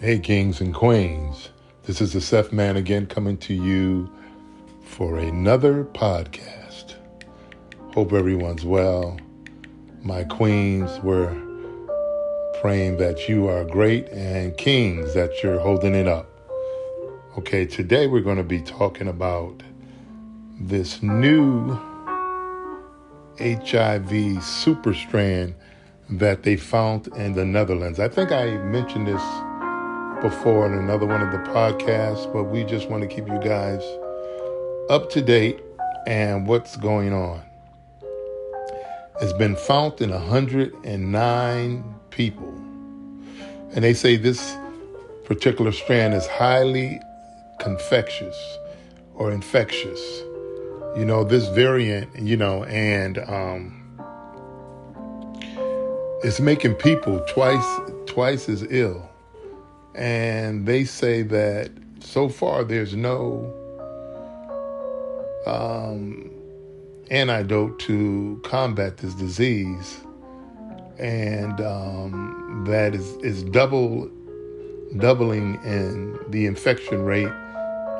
Hey, kings and queens. This is the Seth Man again coming to you for another podcast. Hope everyone's well. My queens, we're praying that you are great, and kings, that you're holding it up. Okay, today we're going to be talking about this new HIV super strand that they found in the Netherlands. I think I mentioned this before in another one of the podcasts, but we just want to keep you guys up to date and what's going on. It's been found in 109 people. And they say this particular strand is highly infectious. You know, this variant, and it's making people twice as ill. And they say that so far there's no antidote to combat this disease, and that is doubling in the infection rate,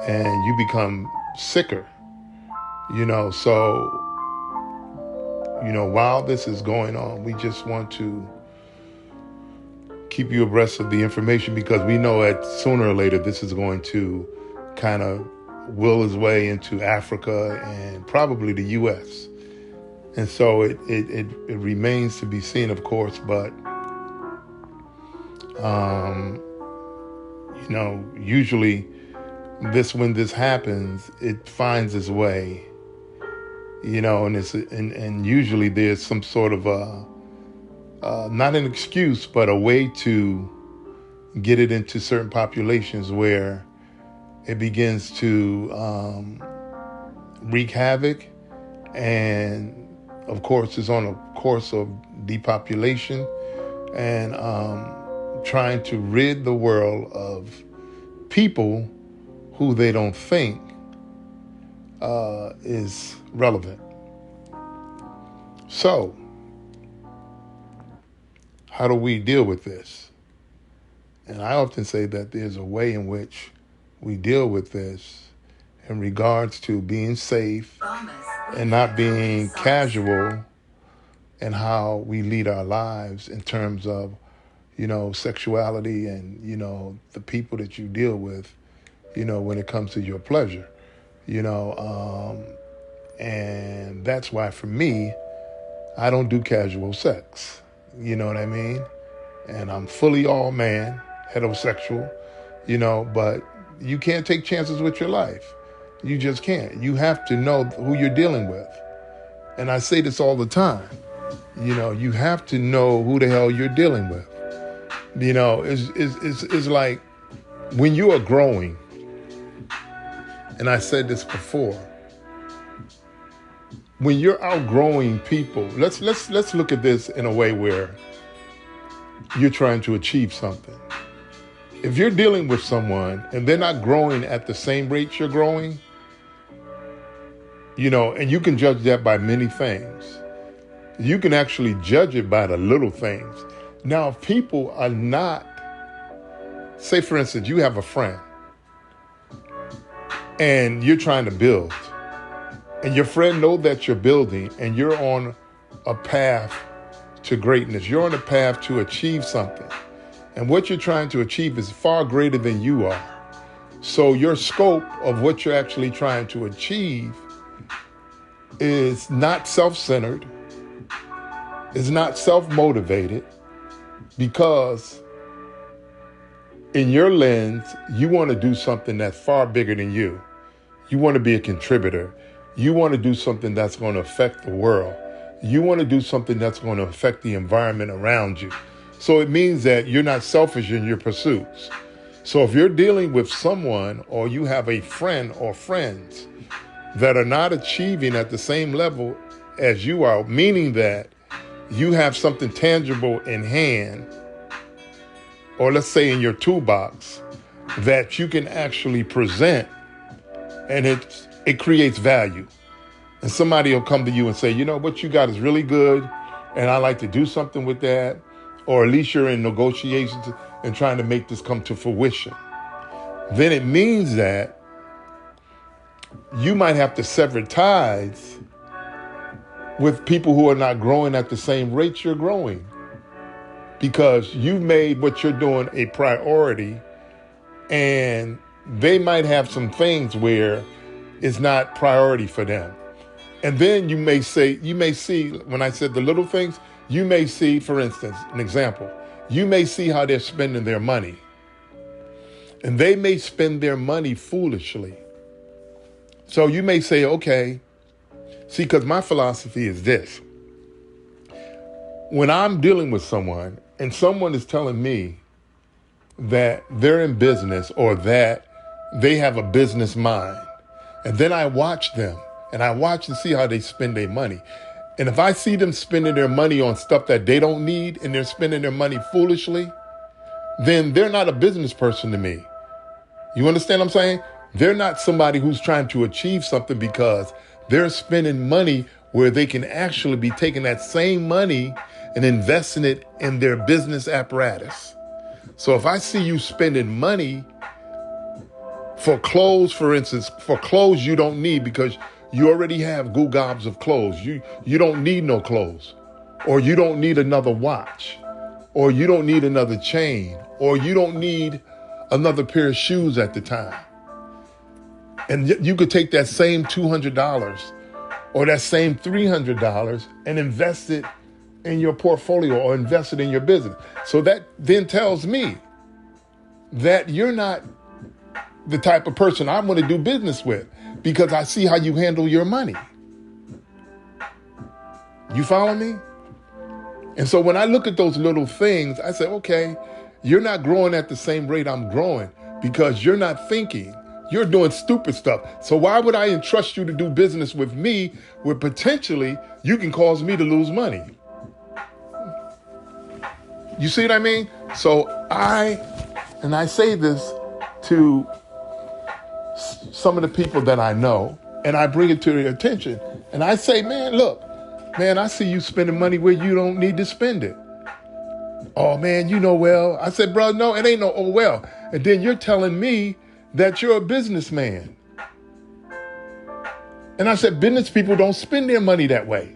and you become sicker. So while this is going on, we just want to keep you abreast of the information, because we know that sooner or later this is going to kind of will its way into Africa and probably the U.S. And so it remains to be seen, of course, but usually when this happens, it finds its way, and usually there's some sort of not an excuse, but a way to get it into certain populations where it begins to wreak havoc, and of course is on a course of depopulation and trying to rid the world of people who they don't think is relevant. So, how do we deal with this? And I often say that there's a way in which we deal with this in regards to being safe and not being casual in how we lead our lives in terms of, sexuality and, the people that you deal with, when it comes to your pleasure, and that's why for me, I don't do casual sex. You know what I mean? And I'm fully all man, heterosexual, but you can't take chances with your life. You just can't. You have to know who you're dealing with. And I say this all the time. You have to know who the hell you're dealing with. It's like when you are growing, and I said this before, when you're outgrowing people, let's look at this in a way where you're trying to achieve something. If you're dealing with someone and they're not growing at the same rate you're growing, and you can judge that by many things. You can actually judge it by the little things. Now, if people are not, say for instance, you have a friend and you're trying to build, and your friend knows that you're building and you're on a path to greatness. You're on a path to achieve something. And what you're trying to achieve is far greater than you are. So your scope of what you're actually trying to achieve is not self-centered, is not self-motivated, because in your lens, you want to do something that's far bigger than you. You want to be a contributor. You want to do something that's going to affect the world. You want to do something that's going to affect the environment around you. So it means that you're not selfish in your pursuits. So if you're dealing with someone, or you have a friend or friends that are not achieving at the same level as you are, meaning that you have something tangible in hand, or let's say in your toolbox, that you can actually present, and it creates value. And somebody will come to you and say, what you got is really good, and I like to do something with that, or at least you're in negotiations. and trying to make this come to fruition, then it means that you might have to sever ties with people who are not growing at the same rate you're growing, because you've made what you're doing a priority, and they might have some things where it's not priority for them. And then you may see, when I said the little things, you may see, for instance, an example, you may see how they're spending their money. And they may spend their money foolishly. So you may say, okay, see, because my philosophy is this. When I'm dealing with someone and someone is telling me that they're in business or that they have a business mind, and then I watch them and I watch and see how they spend their money. And if I see them spending their money on stuff that they don't need and they're spending their money foolishly, then they're not a business person to me. You understand what I'm saying? They're not somebody who's trying to achieve something, because they're spending money where they can actually be taking that same money and investing it in their business apparatus. So if I see you spending money for clothes, for instance, for clothes you don't need because you already have goo gobs of clothes. You don't need no clothes, or you don't need another watch, or you don't need another chain, or you don't need another pair of shoes at the time. And you could take that same $200 or that same $300 and invest it in your portfolio or invest it in your business. So that then tells me that you're not the type of person I want to do business with, because I see how you handle your money. You follow me? And so when I look at those little things, I say, okay, you're not growing at the same rate I'm growing, because you're not thinking. You're doing stupid stuff. So why would I entrust you to do business with me where potentially you can cause me to lose money? You see what I mean? So I say this to some of the people that I know, and I bring it to their attention. And I say, man, look, man, I see you spending money where you don't need to spend it. Oh, man, you know well. I said, bro, no, it ain't no oh well. And then you're telling me that you're a businessman. And I said, business people don't spend their money that way.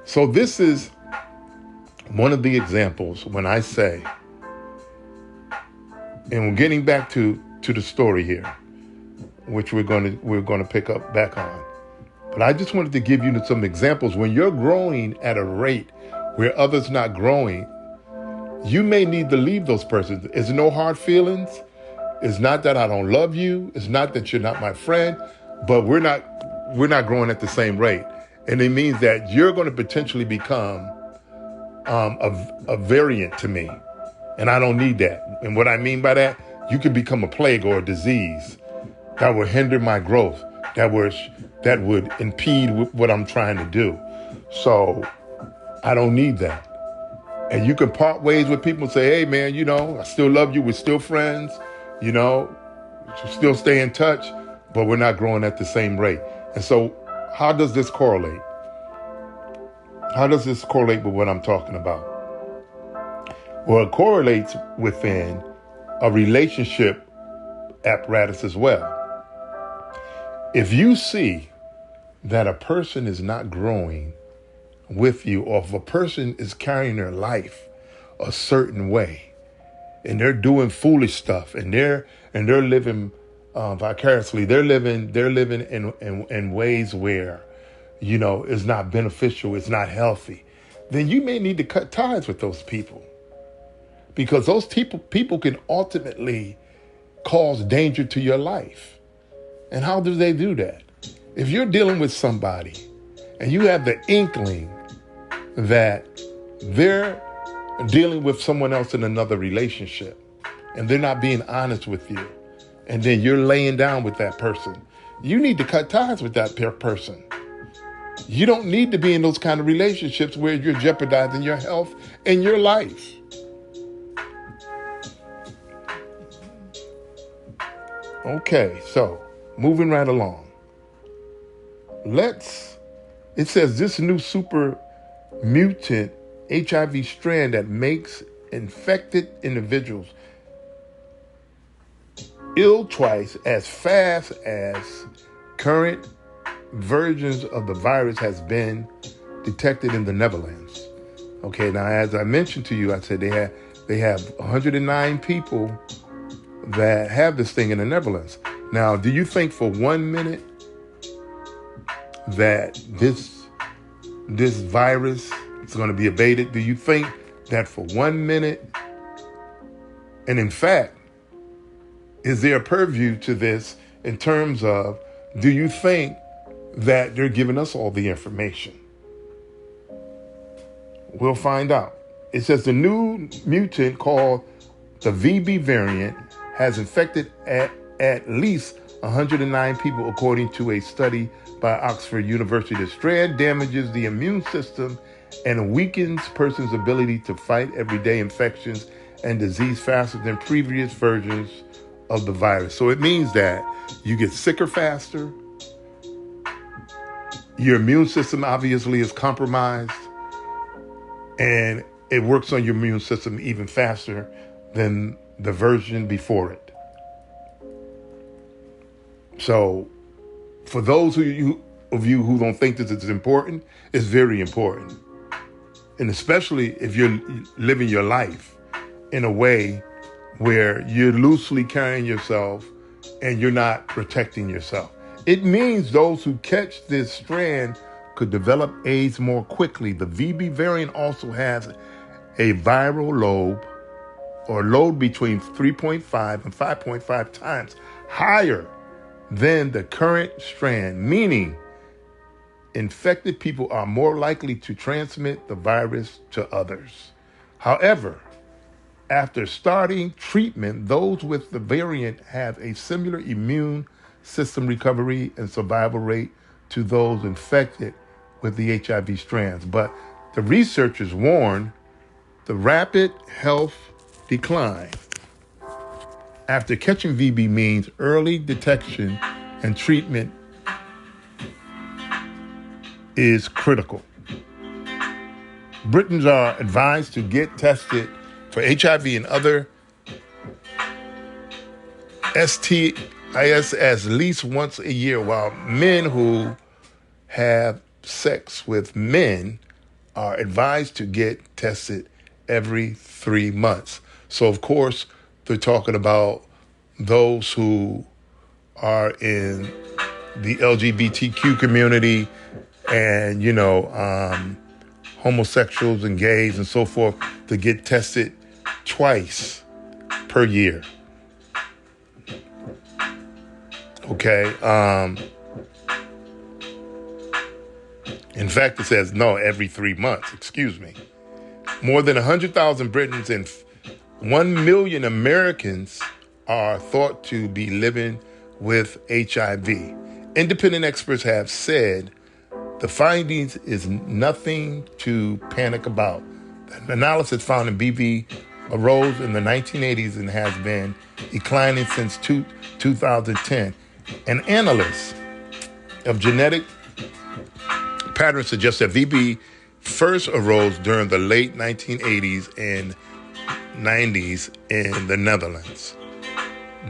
So this is one of the examples when I say, and we're getting back to the story here, which we're going to pick up back on. But I just wanted to give you some examples. When you're growing at a rate where others not growing, you may need to leave those persons. It's no hard feelings. It's not that I don't love you. It's not that you're not my friend, but we're not growing at the same rate. And it means that you're going to potentially become a variant to me. And I don't need that. And what I mean by that, you could become a plague or a disease that would hinder my growth, that would impede what I'm trying to do. So I don't need that. And you can part ways with people and say, hey, man, I still love you. We're still friends, still stay in touch, but we're not growing at the same rate. And so how does this correlate? How does this correlate with what I'm talking about? Well, it correlates within a relationship apparatus as well. If you see that a person is not growing with you, or if a person is carrying their life a certain way and they're doing foolish stuff and they're living vicariously, they're living in ways where, it's not beneficial, it's not healthy, then you may need to cut ties with those people, because those people can ultimately cause danger to your life. And how do they do that? If you're dealing with somebody and you have the inkling that they're dealing with someone else in another relationship and they're not being honest with you, and then you're laying down with that person, you need to cut ties with that person. You don't need to be in those kind of relationships where you're jeopardizing your health and your life. Okay, so moving right along. It says this new super mutant HIV strand that makes infected individuals ill twice as fast as current versions of the virus has been detected in the Netherlands. Okay, now as I mentioned to you, I said they have 109 people that have this thing in the Netherlands. Now, do you think for 1 minute that this virus is going to be abated? Do you think that for 1 minute, and in fact, is there a purview to this in terms of, do you think that they're giving us all the information? We'll find out. It says the new mutant called the VB variant has infected at least 109 people, according to a study by Oxford University. The strand damages the immune system and weakens person's ability to fight everyday infections and disease faster than previous versions of the virus. So it means that you get sicker faster. Your immune system obviously is compromised, and it works on your immune system even faster than the version before it. So for those of you who don't think this is important, it's very important. And especially if you're living your life in a way where you're loosely carrying yourself and you're not protecting yourself. It means those who catch this strand could develop AIDS more quickly. The VB variant also has a viral load between 3.5 and 5.5 times higher than the current strand, meaning infected people are more likely to transmit the virus to others. However, after starting treatment, those with the variant have a similar immune system recovery and survival rate to those infected with the HIV strands. But the researchers warn the rapid health decline after catching VB means early detection and treatment is critical. Britons are advised to get tested for HIV and other STIs at least once a year, while men who have sex with men are advised to get tested every 3 months. So, of course, they're talking about those who are in the LGBTQ community and, homosexuals and gays and so forth, to get tested twice per year. Okay. In fact, it says every 3 months, excuse me. More than 100,000 Britons and 1 million Americans are thought to be living with HIV. Independent experts have said the findings is nothing to panic about. The analysis found in BV arose in the 1980s and has been declining since 2010. An analyst of genetic patterns suggests that VB first arose during the late 1980s and 90s in the Netherlands.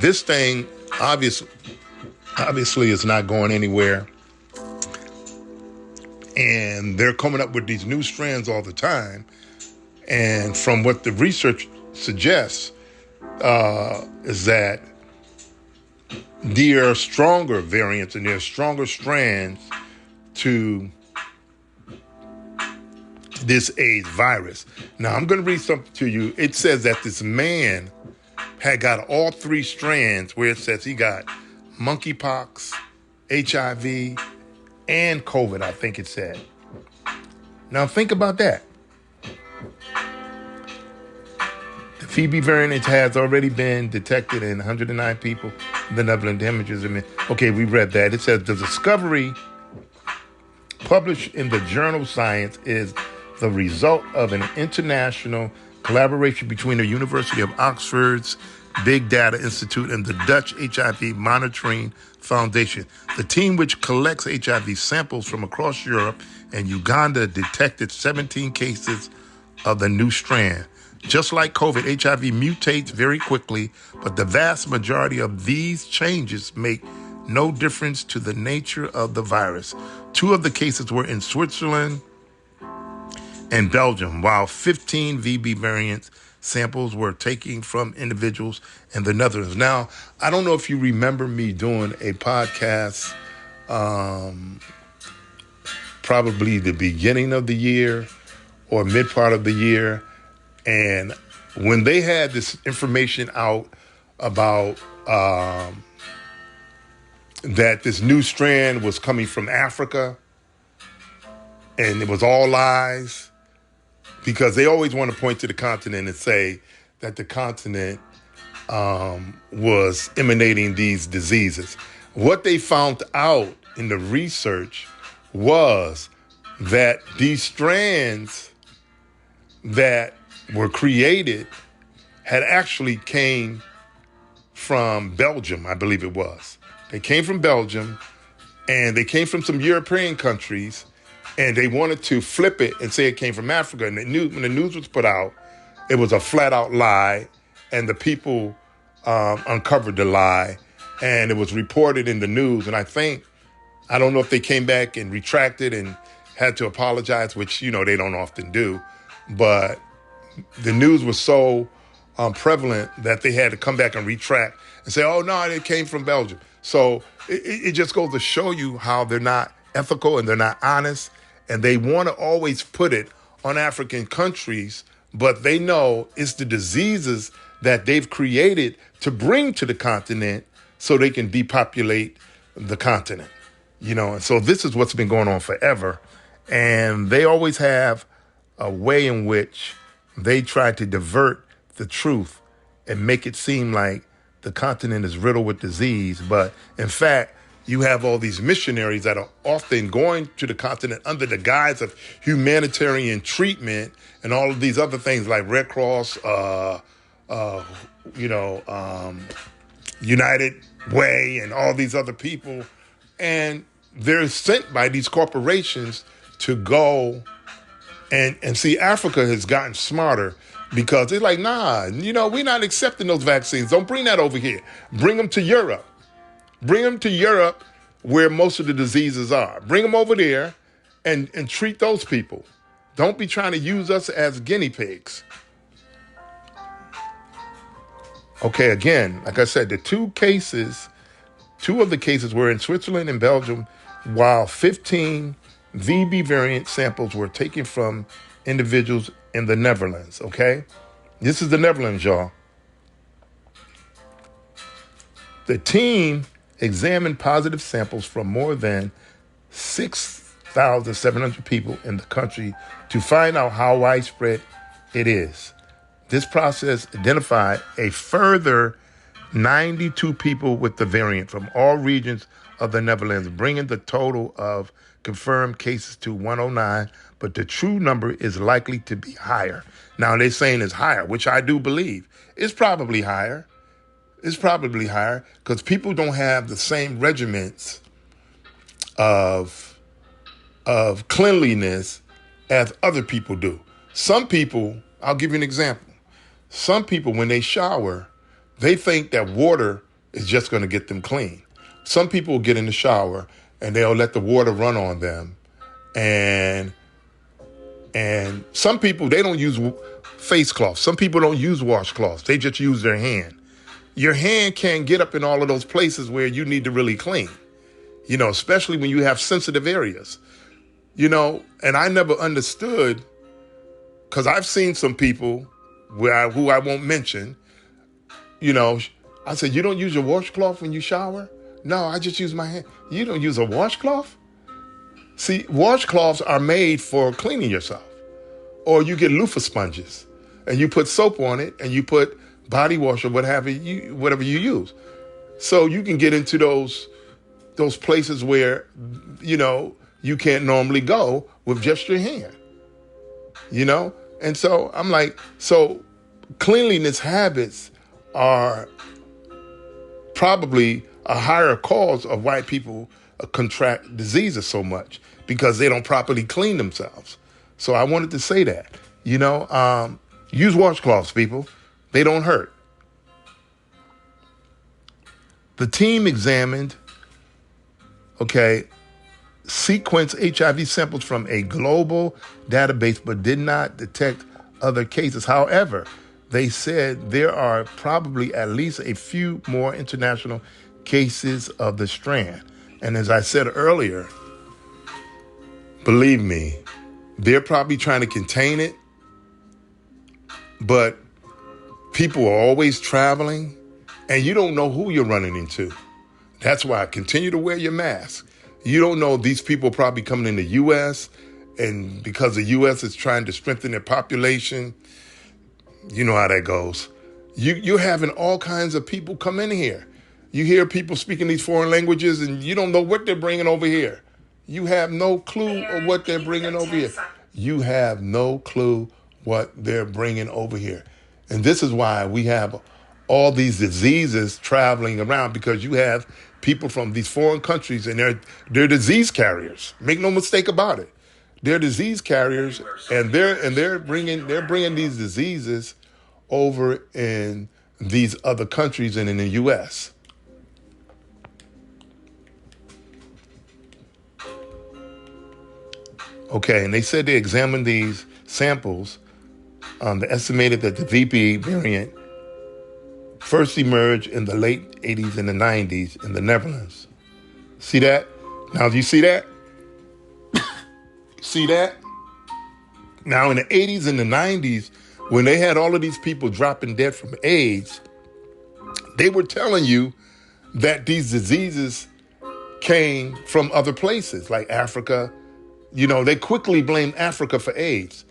This thing obviously is not going anywhere. And they're coming up with these new strands all the time. And from what the research suggests is that there are stronger variants and there are stronger strands to this AIDS virus. Now, I'm going to read something to you. It says that this man had got all 3 strands, where it says he got monkeypox, HIV, and COVID, I think it said. Now, think about that. The VB variant has already been detected in 109 people. The Netherlands damages. Okay, we read that. It says the discovery published in the journal Science is the result of an international collaboration between the University of Oxford's Big Data Institute and the Dutch HIV Monitoring Foundation. The team, which collects HIV samples from across Europe and Uganda, detected 17 cases of the new strand. Just like COVID, HIV mutates very quickly, but the vast majority of these changes make no difference to the nature of the virus. 2 of the cases were in Switzerland and Belgium, while 15 VB variant samples were taken from individuals in the Netherlands. Now, I don't know if you remember me doing a podcast probably the beginning of the year or mid part of the year. And when they had this information out about that this new strand was coming from Africa, and it was all lies, because they always want to point to the continent and say that the continent was emanating these diseases. What they found out in the research was that these strands that were created had actually came from Belgium, I believe it was. They came from Belgium, and they came from some European countries, and they wanted to flip it and say it came from Africa. And when the news was put out, it was a flat-out lie, and the people uncovered the lie, and it was reported in the news. And I don't know if they came back and retracted and had to apologize, which, they don't often do, but the news was so prevalent that they had to come back and retract and say, oh, no, it came from Belgium. So it just goes to show you how they're not ethical and they're not honest, and they want to always put it on African countries, but they know it's the diseases that they've created to bring to the continent so they can depopulate the continent. And so this is what's been going on forever. And they always have a way in which they try to divert the truth and make it seem like the continent is riddled with disease. But in fact, you have all these missionaries that are often going to the continent under the guise of humanitarian treatment and all of these other things like Red Cross, United Way, and all these other people. And they're sent by these corporations to go and see. Africa has gotten smarter because they're like, nah, we're not accepting those vaccines. Don't bring that over here. Bring them to Europe. Bring them to Europe where most of the diseases are. Bring them over there and treat those people. Don't be trying to use us as guinea pigs. Okay, again, like I said, the 2 of the cases were in Switzerland and Belgium, while 15 VB variant samples were taken from individuals in the Netherlands, okay? This is the Netherlands, y'all. The team examined positive samples from more than 6,700 people in the country to find out how widespread it is. This process identified a further 92 people with the variant from all regions of the Netherlands, bringing the total of confirmed cases to 109, but the true number is likely to be higher. Now, they're saying it's higher, which I do believe. It's probably higher. It's probably higher because people don't have the same regiments of cleanliness as other people do. Some people, I'll give you an example. Some people, when they shower, they think that water is just going to get them clean. Some people will get in the shower and they'll let the water run on them. And some people, they don't use face cloths. Some people don't use washcloths. They just use their hand. Your hand can't get up in all of those places where you need to really clean, especially when you have sensitive areas, and I never understood, because I've seen some people who I won't mention, I said, you don't use your washcloth when you shower? No, I just use my hand. You don't use a washcloth? See, washcloths are made for cleaning yourself. Or you get loofah sponges and you put soap on it and you put body wash or whatever you use. So you can get into those places where, you can't normally go with just your hand, And so I'm like, so cleanliness habits are probably a higher cause of why people contract diseases so much, because they don't properly clean themselves. So I wanted to say that. Use washcloths, people. They don't hurt. The team examined, sequenced HIV samples from a global database, but did not detect other cases. However, they said there are probably at least a few more international cases of the strand. And as I said earlier, believe me, they're probably trying to contain it, but people are always traveling, and you don't know who you're running into. That's why continue to wear your mask. You don't know, these people probably coming in the U.S., and because the U.S. is trying to strengthen their population, you know how that goes. You're having all kinds of people come in here. You hear people speaking these foreign languages, and you don't know what they're bringing over here. You have no clue of what they're bringing over here. You have no clue what they're bringing over here. And this is why we have all these diseases traveling around, because you have people from these foreign countries, and they're disease carriers. Make no mistake about it. They're disease carriers, and they're bringing these diseases over in these other countries and in the U.S. Okay, and they said they examined these samples. They estimated that the VP variant first emerged in the late 80s and the 90s in the Netherlands. See that? Now, do you see that? See that? Now, in the 80s and the 90s, when they had all of these people dropping dead from AIDS, they were telling you that these diseases came from other places, like Africa. They quickly blamed Africa for AIDS.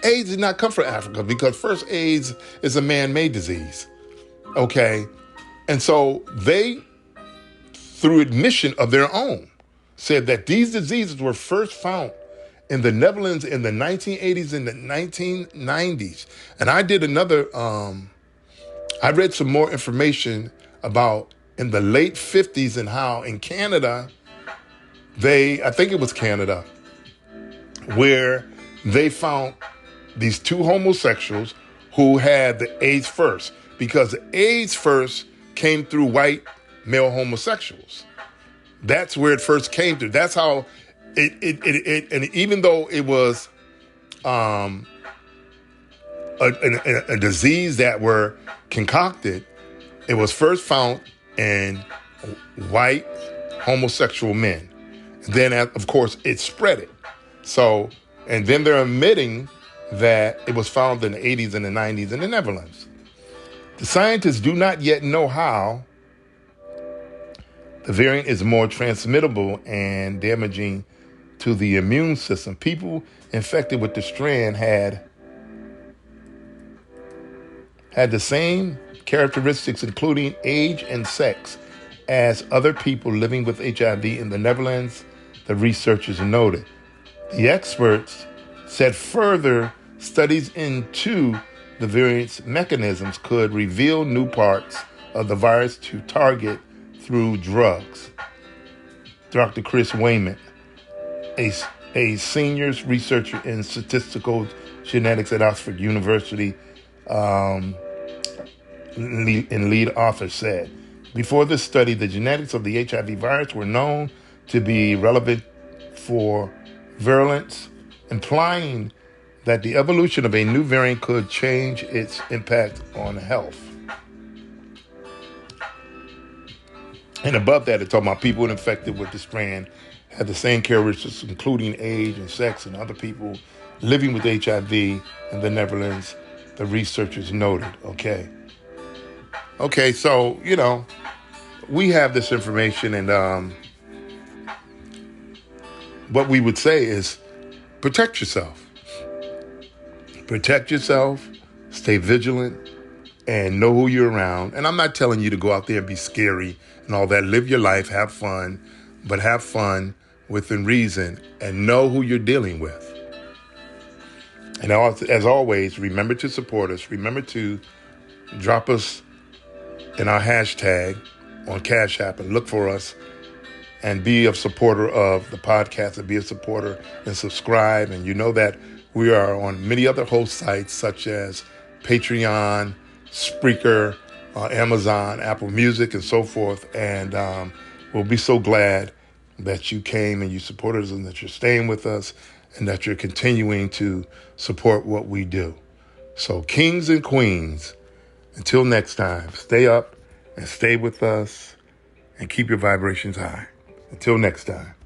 AIDS did not come from Africa, because first, AIDS is a man-made disease. Okay? And so they, through admission of their own, said that these diseases were first found in the Netherlands in the 1980s and the 1990s. And I did I read some more information about in the late 50s and how in Canada, I think it was Canada, where they found these two homosexuals who had the AIDS first, because the AIDS first came through white male homosexuals. That's where it first came through. That's how and even though it was a disease that were concocted, it was first found in white homosexual men. Then, of course, it spread it. So, and then they're admitting that it was found in the 80s and the 90s in the Netherlands. The scientists do not yet know how the variant is more transmittable and damaging to the immune system. People infected with the strand had the same characteristics, including age and sex, as other people living with HIV in the Netherlands, the researchers noted. The experts said further studies into the variant's mechanisms could reveal new parts of the virus to target through drugs. Dr. Chris Wayman, a senior researcher in statistical genetics at Oxford University, and lead author, said, before this study, the genetics of the HIV virus were known to be relevant for virulence, implying that the evolution of a new variant could change its impact on health. And above that, it's talking about people infected with the strand had the same characteristics, including age and sex, and other people living with HIV in the Netherlands, the researchers noted. Okay, so, we have this information, and what we would say is protect yourself. Protect yourself, stay vigilant, and know who you're around. And I'm not telling you to go out there and be scary and all that. Live your life, have fun, but have fun within reason and know who you're dealing with. And as always, remember to support us. Remember to drop us in our hashtag on Cash App and look for us and be a supporter of the podcast, and be a supporter and subscribe. And you know that We are on many other host sites such as Patreon, Spreaker, Amazon, Apple Music, and so forth. And we'll be so glad that you came and you supported us and that you're staying with us and that you're continuing to support what we do. So kings and queens, until next time, stay up and stay with us and keep your vibrations high. Until next time.